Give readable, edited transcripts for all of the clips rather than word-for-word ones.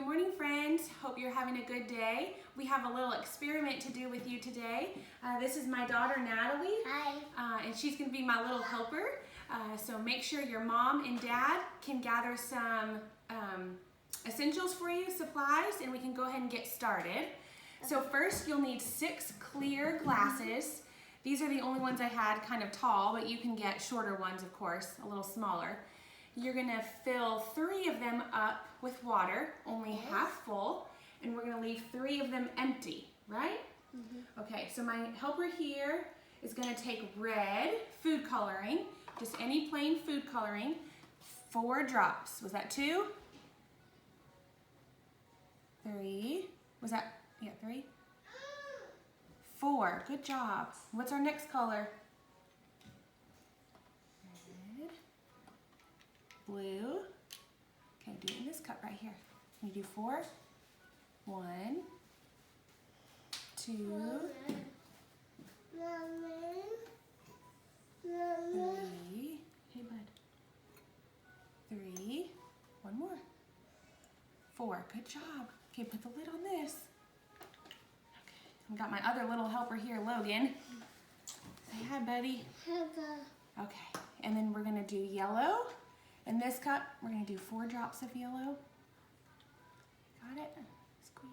morning, friends. Hope you're having a good day. We have a little experiment to do with you today. This is my daughter, Natalie. Hi. And she's going to be my little helper. So make sure your mom and dad can gather some essentials for you, supplies, and we can go ahead and get started. So first, you'll need 6 clear glasses. These are the only ones I had kind of tall, but you can get shorter ones, of course, a little smaller. You're gonna fill 3 of them up with water, only half full, and we're gonna leave 3 of them empty, right? Okay, so my helper here is gonna take red food coloring, just any plain food coloring, 4 drops. Was that 2? 3. Was that, yeah, 3? 4, good job. What's our next color? Red, blue. Okay, do it in this cup right here. Can you do 4? 1, 2, 3. Hey, bud. 3. 1 more. 4. Good job. Okay, put the lid on this. I've got my other little helper here, Logan. Say hi, buddy. Hello. Okay, and then we're gonna do yellow. In this cup, we're gonna do 4 drops of yellow. Got it? Squeeze.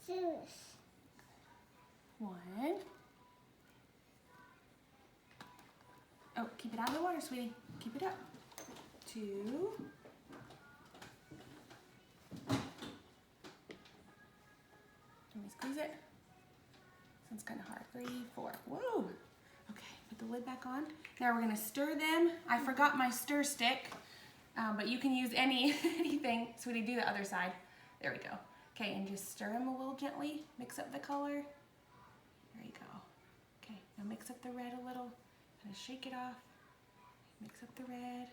Serious. 1. Oh, keep it out of the water, sweetie. Keep it up. 2. Can we squeeze it? This one's kind of hard. 3, 4. Whoa! Okay, put the lid back on. Now we're gonna stir them. I forgot my stir stick, but you can use anything. Sweetie, do the other side. There we go. Okay, and just stir them a little gently. Mix up the color. There you go. Okay, now mix up the red a little. Kind of shake it off. Mix up the red.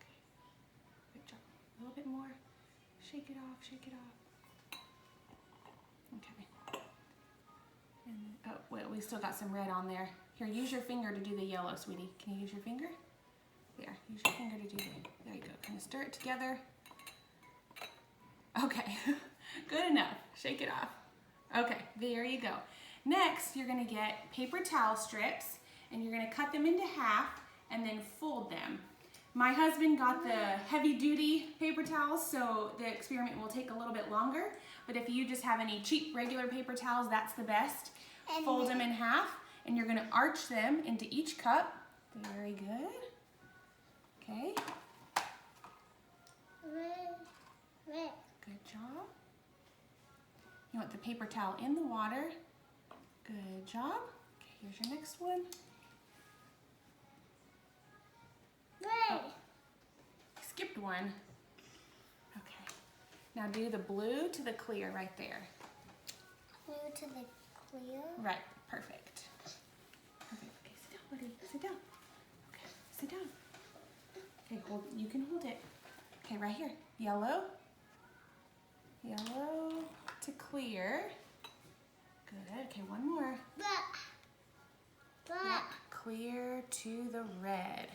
Okay, good job. A little bit more. Shake it off, shake it off. Okay. And, oh, wait, we still got some red on there. Here, use your finger to do the yellow, sweetie. Can you use your finger? There, use your finger to do the, there you go. Kind of stir it together. Okay, good enough. Shake it off. Okay, there you go. Next, you're gonna get paper towel strips and you're gonna cut them into half and then fold them. My husband got the heavy-duty paper towels, so the experiment will take a little bit longer. But if you just have any cheap regular paper towels, that's the best. And fold them in half, and you're going to arch them into each cup. Very good. Okay. Red. Good job. You want the paper towel in the water. Good job. Okay, here's your next one. Red. Oh, skipped one. Okay. Now do the blue to the clear right there. Blue to the clear. Right. Perfect. Perfect. Okay, sit down, buddy. Sit down. Okay, sit down. Okay, hold. You can hold it. Okay, right here. Yellow. Yellow to clear. Good. Okay, one more. Black. Yep. Clear to the red.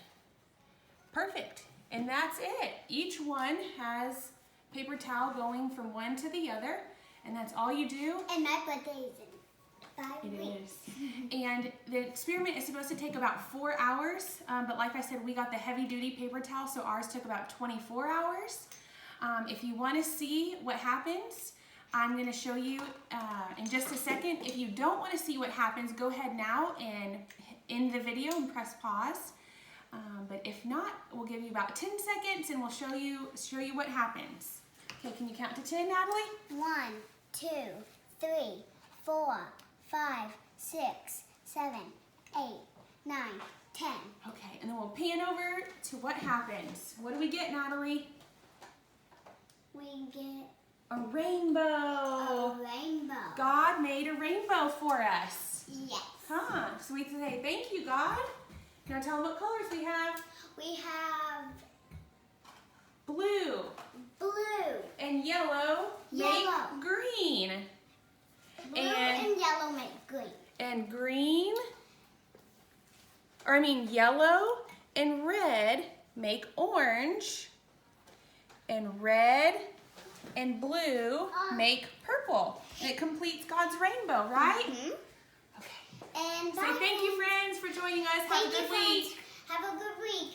Perfect. And that's it. Each one has paper towel going from one to the other, and that's all you do. And my birthday is in 5 weeks. And the experiment is supposed to take about 4 hours, but like I said, we got the heavy-duty paper towel, so ours took about 24 hours. If you want to see what happens, I'm going to show you in just a second. If you don't want to see what happens, go ahead now and end the video and press pause. But if not, we'll give you about 10 seconds and we'll show you what happens. Okay, can you count to 10, Natalie? 1, 2, 3, 4, 5, 6, 7, 8, 9, 10. Okay, and then we'll pan over to what happens. What do we get, Natalie? We get A rainbow. a rainbow. God made a rainbow for us. Yes. Huh, so we say, thank you, God. Now tell them what colors we have. We have Blue blue, and yellow Yellow. make green. blue and yellow make green. And green, or I mean yellow and red make orange, and red and blue make purple. And it completes God's rainbow, right? Mm-hmm. Okay. And Say thank you, friends, for joining us. Have a good week. Have a good week.